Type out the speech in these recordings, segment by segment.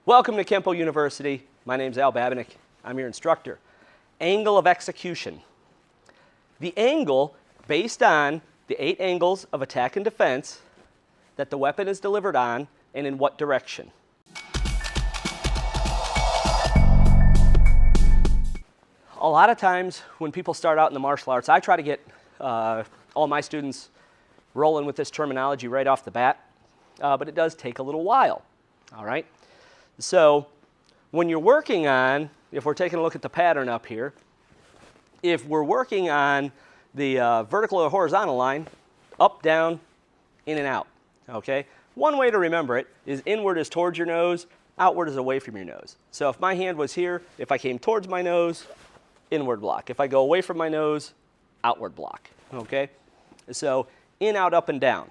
Welcome to Kenpo University. My name's Al Babinick. I'm your instructor. Angle of execution. The angle based on the 8 angles of attack and defense that the weapon is delivered on and in what direction. A lot of times when people start out in the martial arts, I try to get all my students rolling with this terminology right off the bat, but it does take a little while, all right? So when you're working on, if we're taking a look at the pattern up here, if we're working on the vertical or horizontal line, up, down, in and out, okay? One way to remember it is inward is towards your nose, outward is away from your nose. So if my hand was here, if I came towards my nose, inward block. If I go away from my nose, outward block, okay? So in, out, up, and down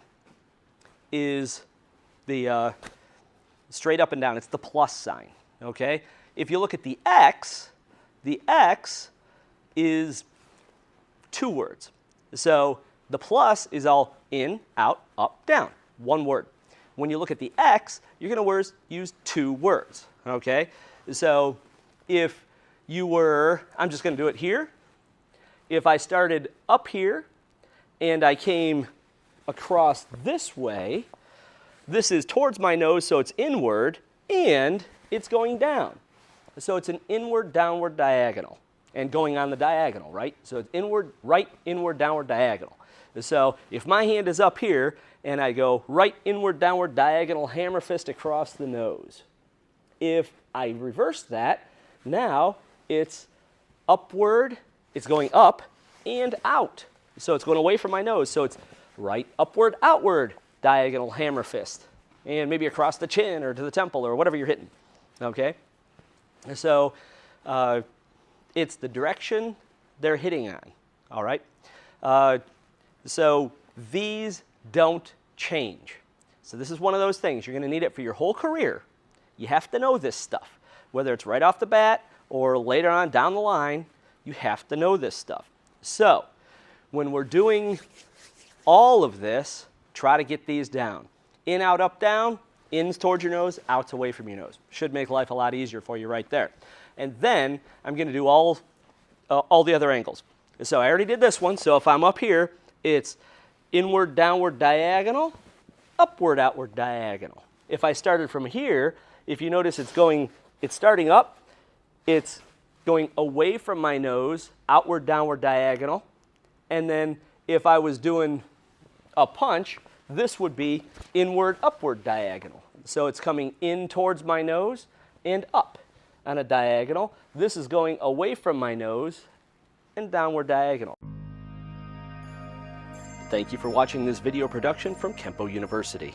is the straight up and down. It's the plus sign, okay? If you look at the X is 2 words. So the plus is all in, out, up, down, 1 word. When you look at the X, you're going to use 2 words, okay? So if you were, I'm just going to do it here. If I started up here and I came across this way, this is towards my nose, so it's inward, and it's going down. So it's an inward, downward diagonal, and going on the diagonal, right? So it's inward, right, inward, downward, diagonal. So if my hand is up here, and I go right, inward, downward, diagonal, hammer fist across the nose. If I reverse that, now it's upward, it's going up and out. So it's going away from my nose, so it's right, upward, outward, diagonal hammer fist, and maybe across the chin or to the temple or whatever you're hitting, okay? So it's the direction they're hitting on, all right? So these don't change. So this is one of those things. You're going to need it for your whole career. You have to know this stuff, whether it's right off the bat or later on down the line, you have to know this stuff. So when we're doing all of this, try to get these down. In, out, up, down, in's towards your nose, out's away from your nose. Should make life a lot easier for you right there. And then I'm going to do all the other angles. So I already did this one, so if I'm up here, it's inward, downward, diagonal, upward, outward, diagonal. If I started from here, if you notice it's starting up, it's going away from my nose, outward, downward, diagonal, and then if I was doing a punch, this would be inward, upward, diagonal. So it's coming in towards my nose and up on a diagonal. This is going away from my nose and downward diagonal. Thank you for watching this video production from Kenpo University.